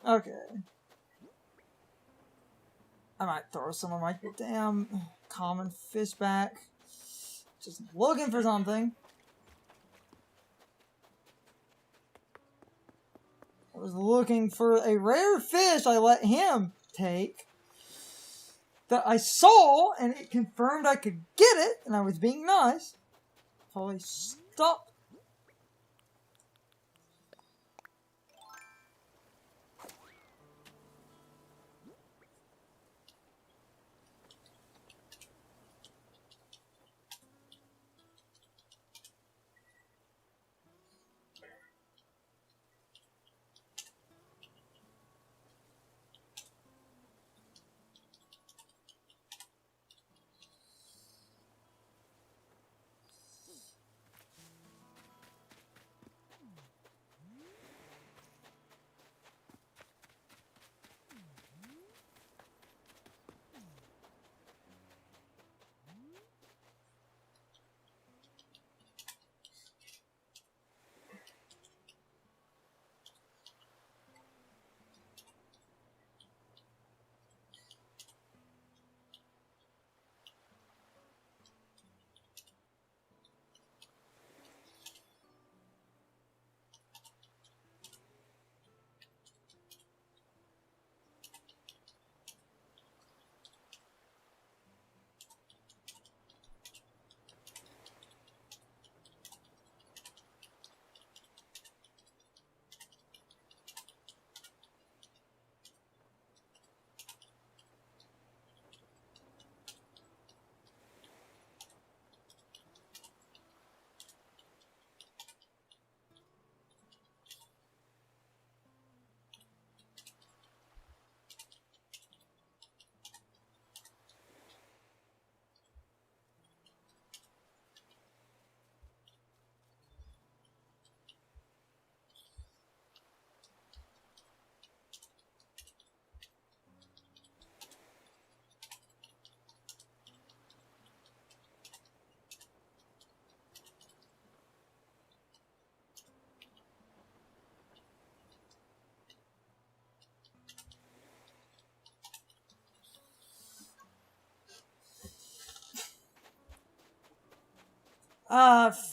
Okay. I might throw some of my damn common fish back. Just looking for something. I was looking for a rare fish I let him take that I saw, and it confirmed I could get it, and I was being nice. So I stopped.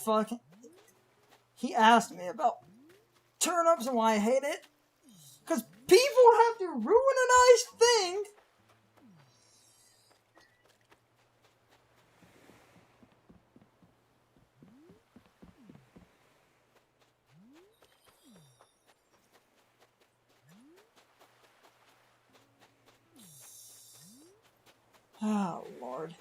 Fuck. He asked me about turnips and why I hate it. Because people have to ruin a nice thing. Oh, Lord.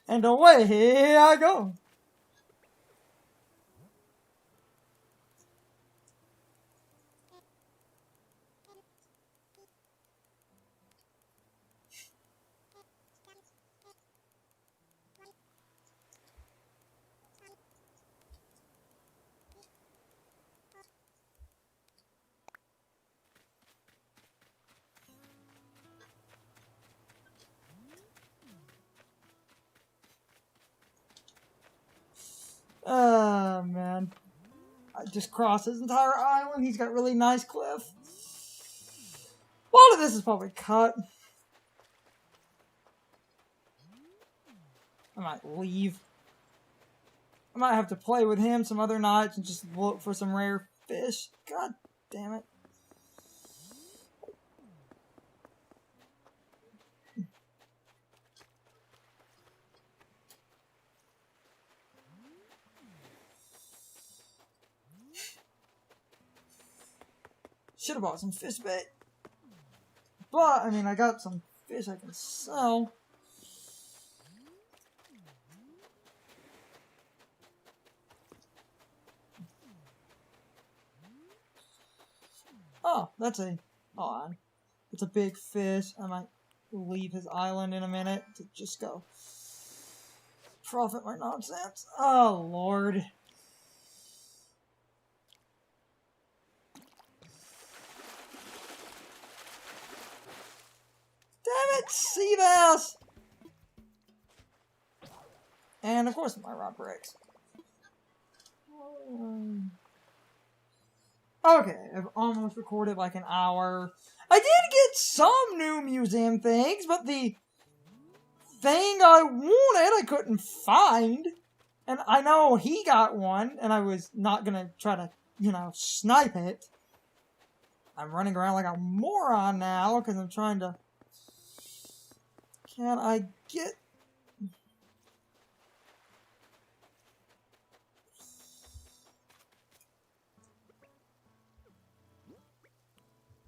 And away I go. Man. I just crossed his entire island. He's got really nice cliff. A lot of this is probably cut. I might leave. I might have to play with him some other nights and just look for some rare fish. God damn it. Should have bought some fish bait. But, I mean, I got some fish I can sell. Oh, that's a... Hold on. It's a big fish. I might leave his island in a minute to just go profit my nonsense. Oh, Lord. Damn it, sea bass! And, of course, my rod breaks. Okay, I've almost recorded like an hour. I did get some new museum things, but the thing I wanted I couldn't find. And I know he got one, and I was not gonna try to, you know, snipe it. I'm running around like a moron now, because I'm trying to... Can I get...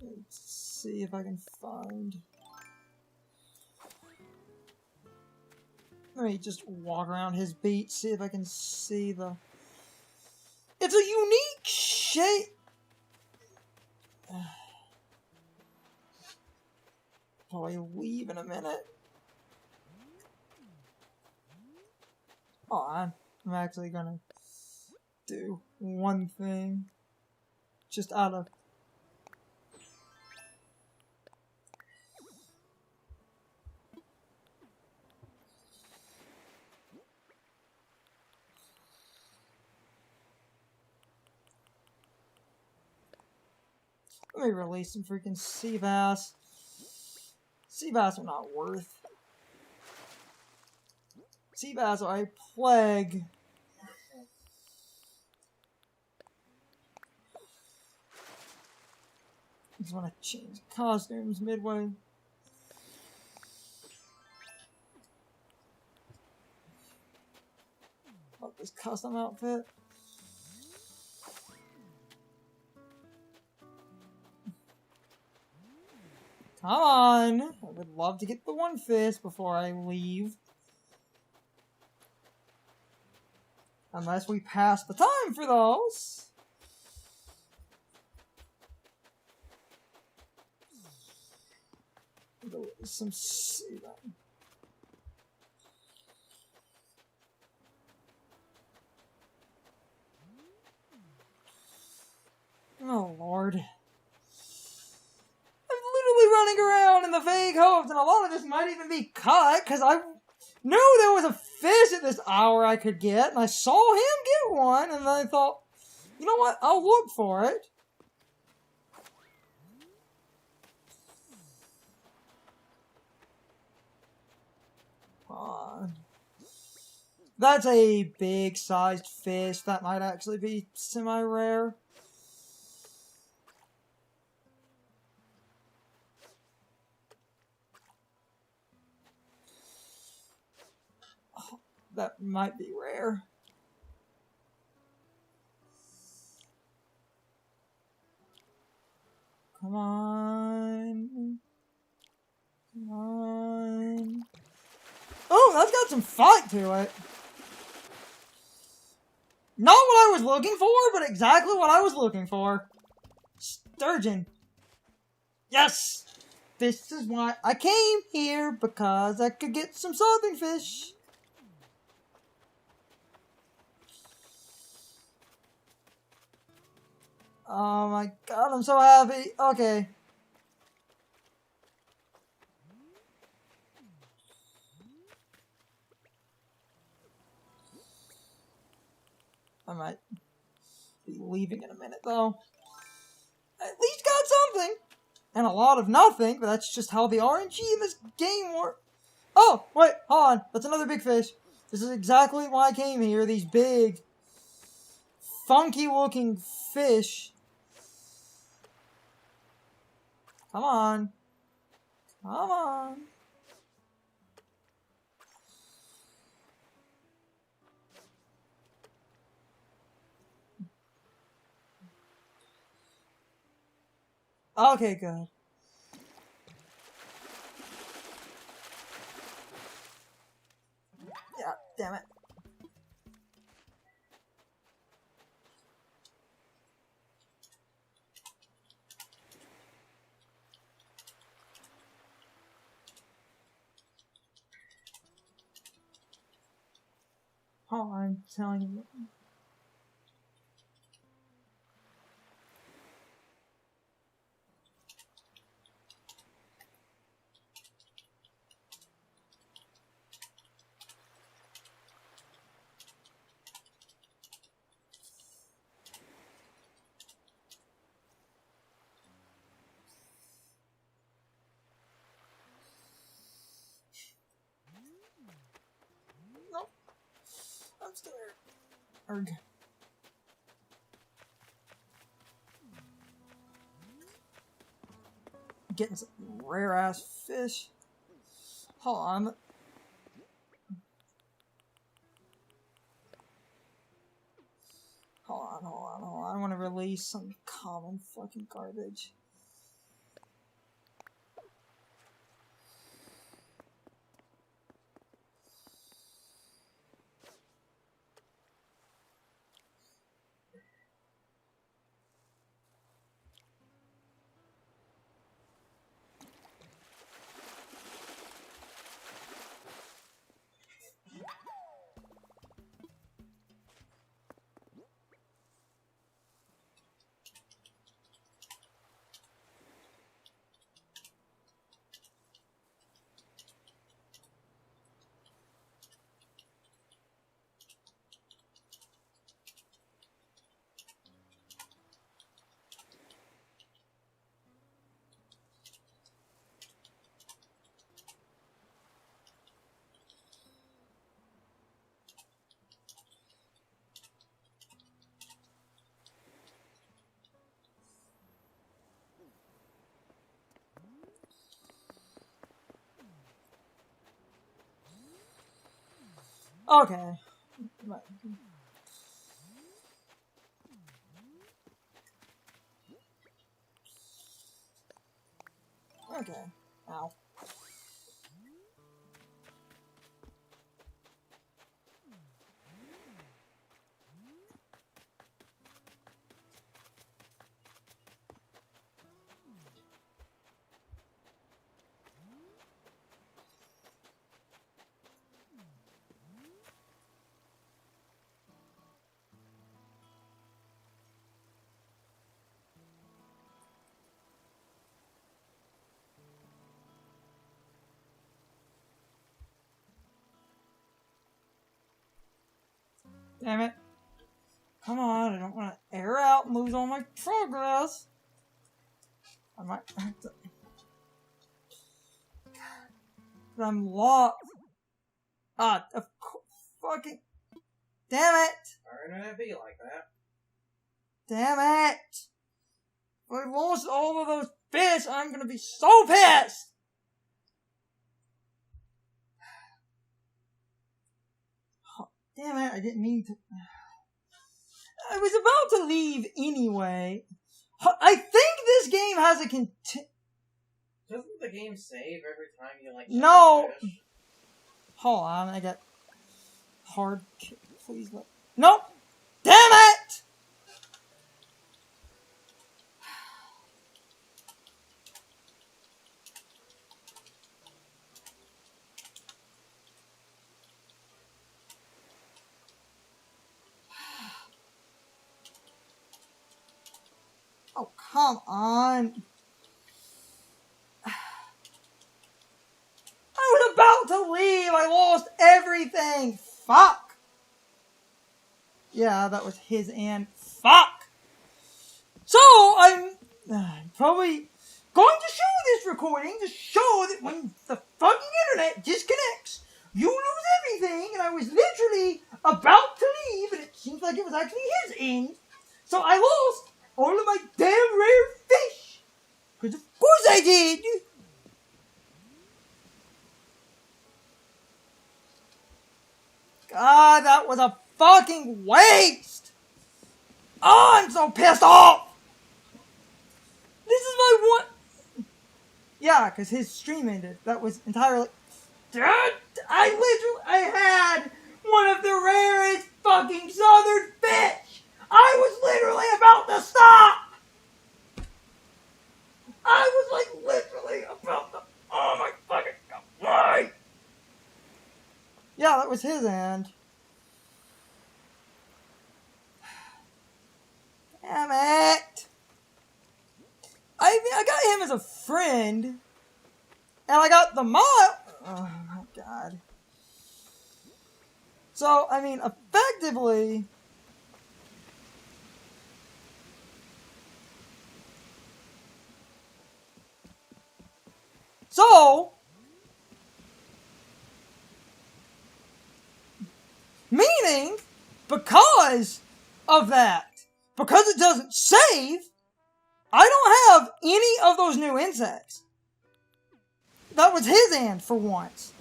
Let's see if I can find... Let me just walk around his beach, see if I can see the... It's a unique shape! Probably leave in a minute. Hold on. I'm actually gonna do one thing. Just out of... Let me release some freaking sea bass. Sea bass are not worth. Sea bass are a plague. I just want to change costumes midway. Love this custom outfit. Come on! I would love to get the one fish before I leave. Unless we pass the time for those. Some sea then. Oh, Lord. Running around in the vague hopes, and a lot of this might even be cut, because I knew there was a fish at this hour I could get, and I saw him get one, and I thought, you know what, I'll look for it. That's a big-sized fish. That might actually be semi-rare. That might be rare. Come on. Come on. Oh, that's got some fight to it. Not what I was looking for, but exactly what I was looking for. Sturgeon. Yes! This is why I came here, because I could get some southern fish. Oh my god, I'm so happy. Okay. I might be leaving in a minute, though. At least got something. And a lot of nothing, but that's just how the RNG in this game works. Oh, wait, hold on. That's another big fish. This is exactly why I came here. These big, funky-looking fish. Come on. Come on. Okay, good. Yeah, damn it. Oh, I'm telling you. Nope. I'm scared. Erg. Getting some rare ass fish. Hold on. Hold on. I want to release some common fucking garbage. Okay. Right. Okay. Ow. Damn it. Come on, I don't want to air out and lose all my progress. I might have to. I'm lost. Ah, of course. Fucking. Damn it! Alright, it'd be like that. Damn it! If I lost all of those fish, I'm gonna be so pissed! Oh, damn it, I didn't mean to. I was about to leave anyway. I think this game has a Doesn't the game save every time you like? No! Fish? Hold on, I got hard. Please let. Nope! Damn it! Oh, come on. I was about to leave. I lost everything. Fuck. Yeah, that was his and fuck. So, I'm probably going to show this recording to show that when the fucking internet disconnects, you lose everything, and I was literally about to leave, and it seems like it was actually his end. So I lost all of my damn rare fish. Because of course I did. God, that was a fucking waste. Oh, I'm so pissed off. This is my one... Yeah, because his stream ended. That was entirely... Dad, I had one of the rarest fucking southern fish! I was literally about to stop! I was like literally about to... Oh my fucking god, why? Yeah, that was his end. Damn it! I mean, I got him as a friend, and I got the mod. Oh my god. So, I mean, effectively, meaning, because of that, because it doesn't save, I don't have any of those new insects. That was his end for once.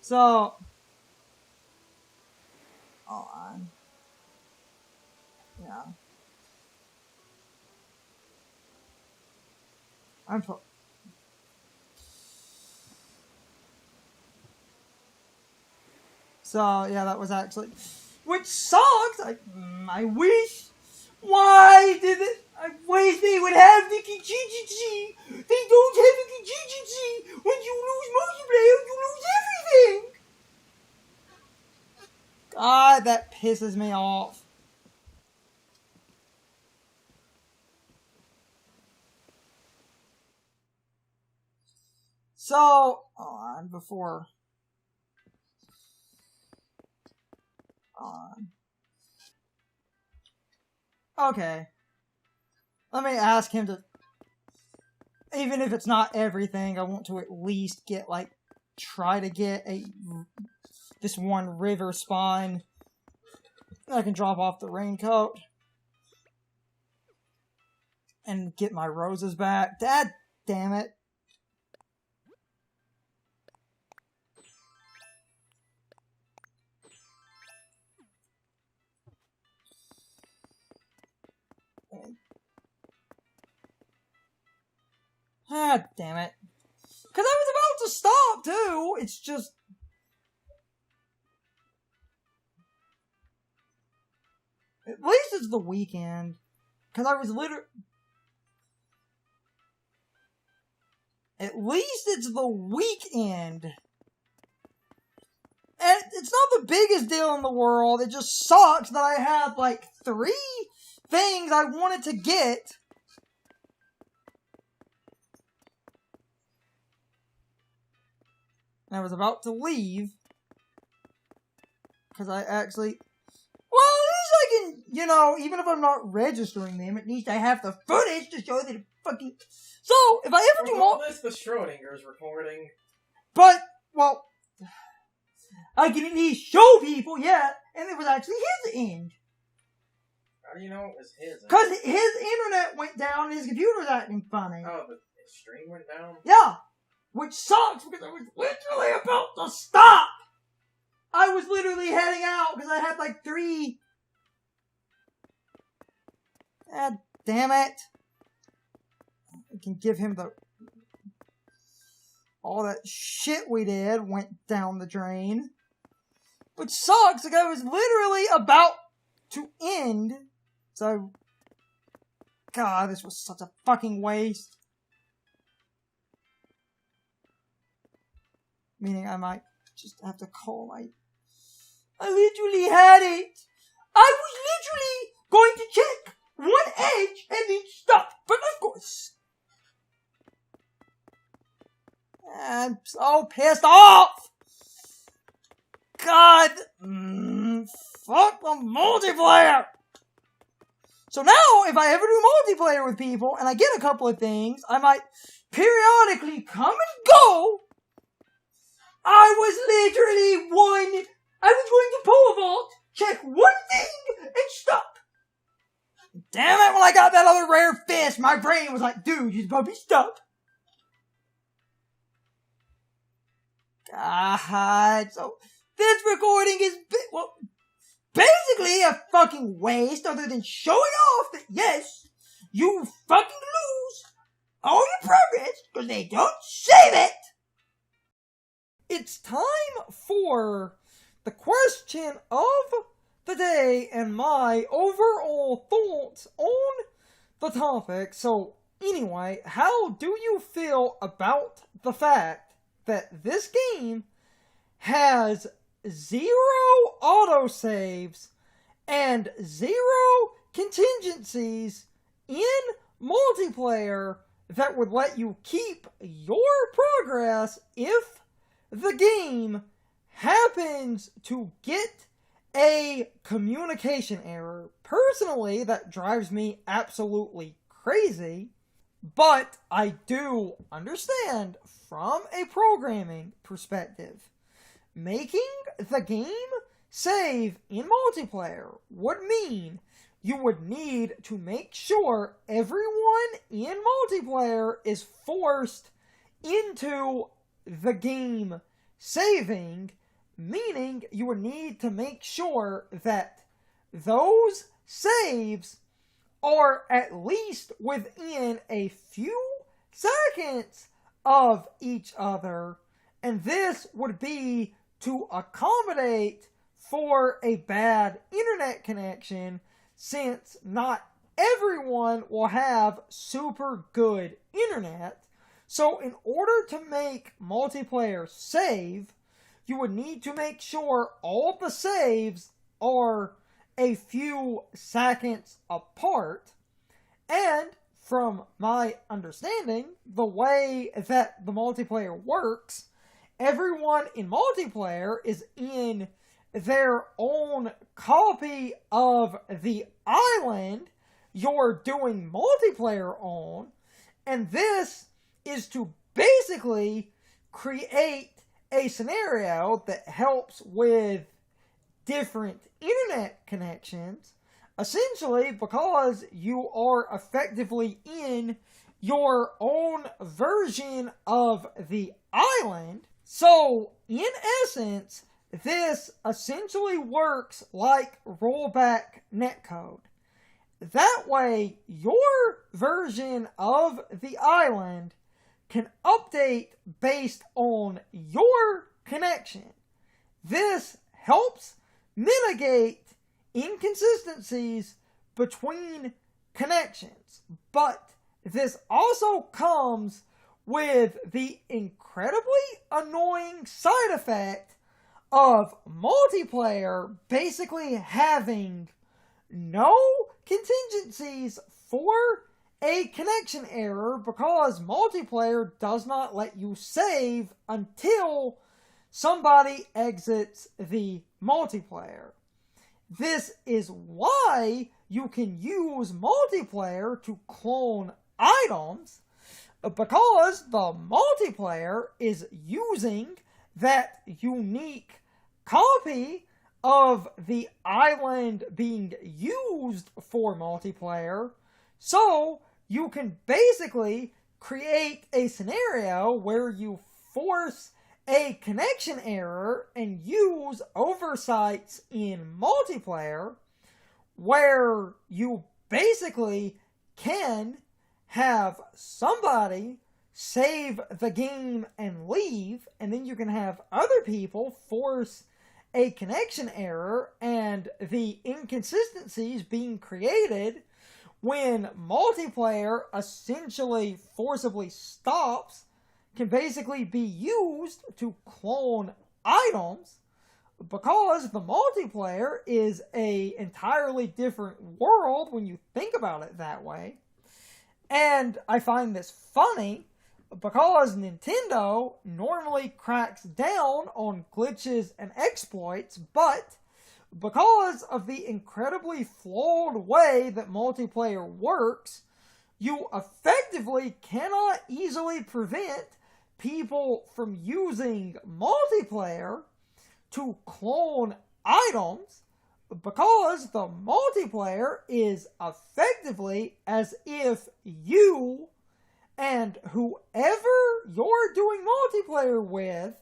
So, hold on. Yeah. So, yeah, that was actually... Which sucks! I wish... Why did it... I wish they would have the Kijiji! They don't have a Kijiji! When you lose multiplayer, you lose everything! God, that pisses me off. So, hold on, before... Okay. Let me ask him to... Even if it's not everything, I want to at least get, like... Try to get this one river spawn. I can drop off the raincoat. And get my roses back. Dad damn it. Ah, damn it. Because I was about to stop, too. It's just... At least it's the weekend. Because I was literally... At least it's the weekend. And it's not the biggest deal in the world. It just sucks that I had, like, 3 things I wanted to get. And I was about to leave. Because I actually... Well, at least I can, you know, even if I'm not registering them, at least I have the footage to show that it fucking... So, if I ever do more... This the Schrodinger's recording. But, well... I can at least show people, yeah, and it was actually his end. How do you know it was his? Because his internet went down and his computer was acting funny. Oh, the stream went down? Yeah. Which sucks because I was literally about to stop. I was literally heading out because I had like 3. God damn it. I can give him the... All that shit we did went down the drain. Which sucks, like I was literally about to end. So... God, this was such a fucking waste. Meaning I might just have to call my... I literally had it! I was literally going to check one edge and then stop. But of course... I'm so pissed off! God! Fuck the multiplayer! So now, if I ever do multiplayer with people, and I get a couple of things, I might periodically come and go. I was going to pole vault, check one thing, and stop. Damn it, when I got that other rare fish, my brain was like, dude, you're supposed to be stuck. God, so this recording is, well, basically basically a fucking waste other than showing off that, yes, you fucking lose all your progress because they don't save it. It's time for the question of the day and my overall thoughts on the topic. So anyway, how do you feel about the fact that this game has 0 autosaves and 0 contingencies in multiplayer that would let you keep your progress if the game happens to get a communication error? Personally, that drives me absolutely crazy, but I do understand from a programming perspective, making the game save in multiplayer would mean you would need to make sure everyone in multiplayer is forced into the game saving, meaning you would need to make sure that those saves are at least within a few seconds of each other, and this would be to accommodate for a bad internet connection, since not everyone will have super good internet. So in order to make multiplayer save, you would need to make sure all the saves are a few seconds apart. And from my understanding, the way that the multiplayer works, everyone in multiplayer is in their own copy of the island you're doing multiplayer on, and this is to basically create a scenario that helps with different internet connections, essentially because you are effectively in your own version of the island. So, in essence, this essentially works like rollback netcode. That way, your version of the island can update based on your connection. This helps mitigate inconsistencies between connections, but this also comes with the incredibly annoying side effect of multiplayer basically having no contingencies for a connection error, because multiplayer does not let you save until somebody exits the multiplayer. This is why you can use multiplayer to clone items, because the multiplayer is using that unique copy of the island being used for multiplayer, so you can basically create a scenario where you force a connection error and use oversights in multiplayer, where you basically can have somebody save the game and leave, and then you can have other people force a connection error, and the inconsistencies being created when multiplayer essentially forcibly stops can basically be used to clone items, because the multiplayer is a entirely different world when you think about it that way. And I find this funny because Nintendo normally cracks down on glitches and exploits, but because of the incredibly flawed way that multiplayer works, you effectively cannot easily prevent people from using multiplayer to clone items, because the multiplayer is effectively as if you and whoever you're doing multiplayer with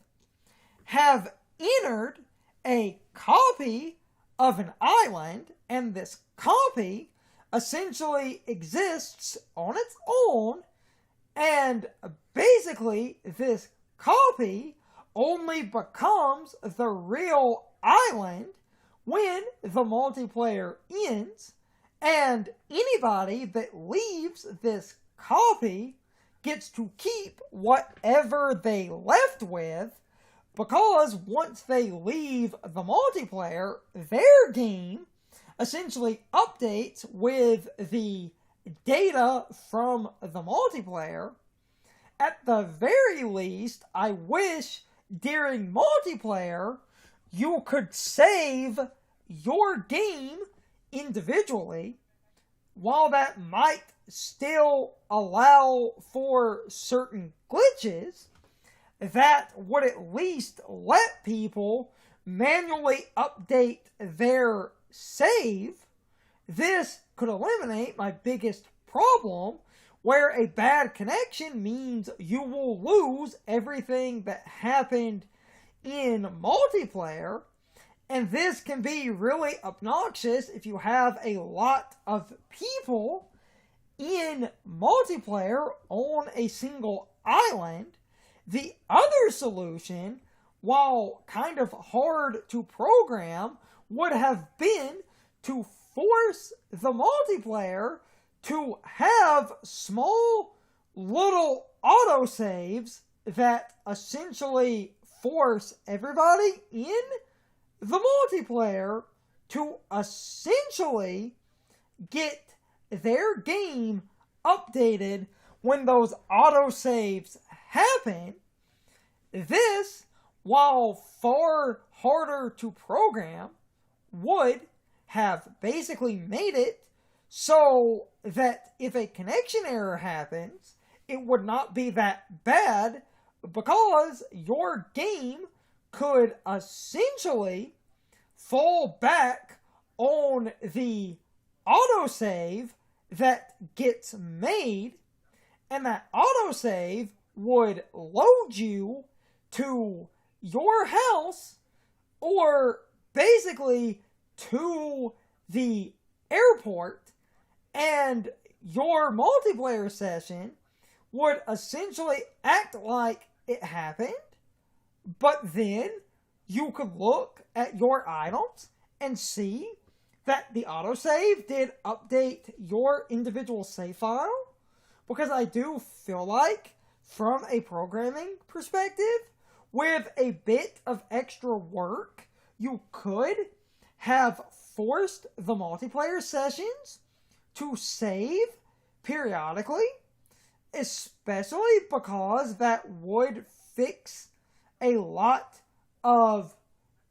have entered a copy of an island, and this copy essentially exists on its own, and basically this copy only becomes the real island when the multiplayer ends, and anybody that leaves this copy gets to keep whatever they left with, because once they leave the multiplayer, their game essentially updates with the data from the multiplayer. At the very least, I wish during multiplayer you could save your game individually. While that might still allow for certain glitches, that would at least let people manually update their save. This could eliminate my biggest problem, where a bad connection means you will lose everything that happened in multiplayer, and this can be really obnoxious if you have a lot of people in multiplayer on a single island. The other solution, while kind of hard to program, would have been to force the multiplayer to have small little autosaves that essentially force everybody in the multiplayer to essentially get their game updated when those autosaves happen. This, while far harder to program, would have basically made it so that if a connection error happens, it would not be that bad, because your game could essentially fall back on the autosave that gets made, and that autosave would load you to your house, or basically to the airport, and your multiplayer session would essentially act like it happened, but then you could look at your items and see that the autosave did update your individual save file. Because I do feel like, from a programming perspective, with a bit of extra work, you could have forced the multiplayer sessions to save periodically, especially because that would fix a lot of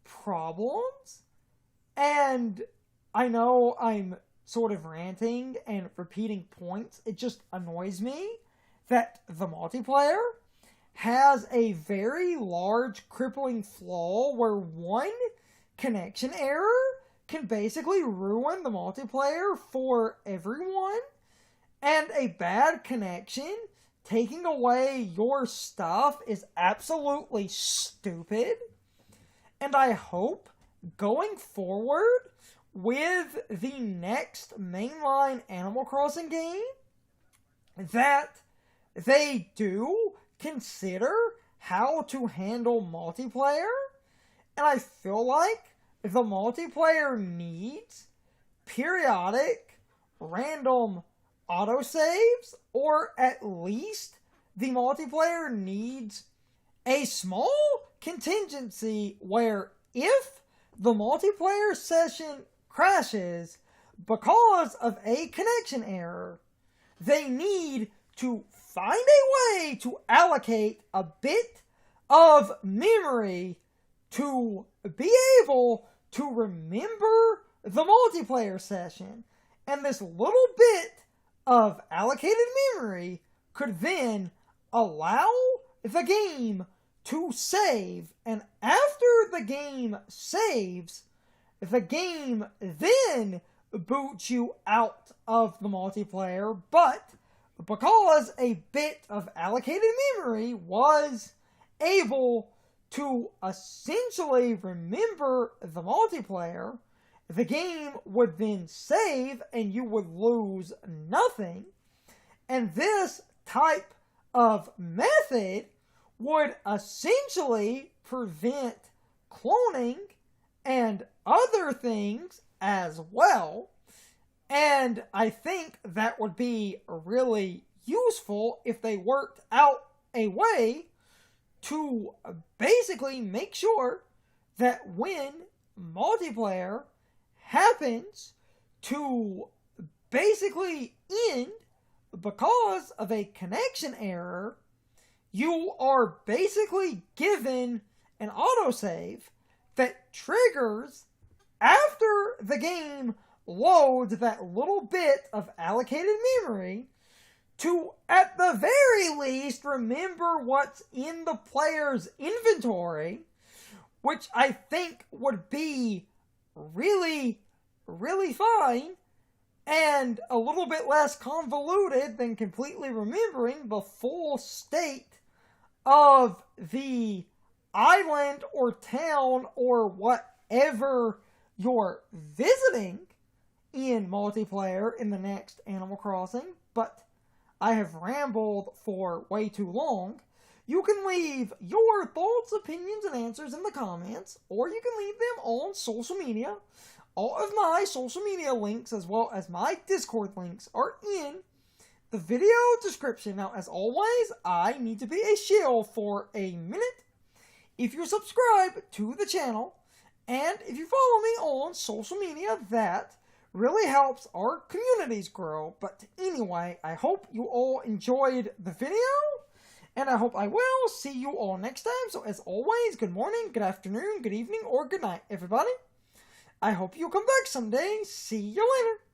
problems. And I know I'm sort of ranting and repeating points. It just annoys me that the multiplayer has a very large crippling flaw where one connection error can basically ruin the multiplayer for everyone, and a bad connection taking away your stuff is absolutely stupid. And I hope going forward with the next mainline Animal Crossing game that they do consider how to handle multiplayer. And I feel like the multiplayer needs periodic random autosaves, or at least the multiplayer needs a small contingency where if the multiplayer session crashes because of a connection error, they need to find a way to allocate a bit of memory to be able to remember the multiplayer session. And this little bit of allocated memory could then allow the game to save. And after the game saves, the game then boots you out of the multiplayer. But because a bit of allocated memory was able to essentially remember the multiplayer, the game would then save and you would lose nothing. And this type of method would essentially prevent cloning and other things as well. And I think that would be really useful if they worked out a way to basically make sure that when multiplayer happens to basically end because of a connection error, you are basically given an autosave that triggers after the game loads that little bit of allocated memory to, at the very least, remember what's in the player's inventory, which I think would be really, really fine and a little bit less convoluted than completely remembering the full state of the island or town or whatever you're visiting in multiplayer in the next Animal Crossing. But I have rambled for way too long. You can leave your thoughts, opinions, and answers in the comments, or you can leave them on social media. All of my social media links, as well as my Discord links, are in the video description. Now, as always, I need to be a shill for a minute. If you subscribe to the channel, and if you follow me on social media, that really helps our communities grow. But anyway, I hope you all enjoyed the video, and I hope I will see you all next time. So as always, good morning, good afternoon, good evening, or good night, everybody. I hope you'll come back someday. See you later.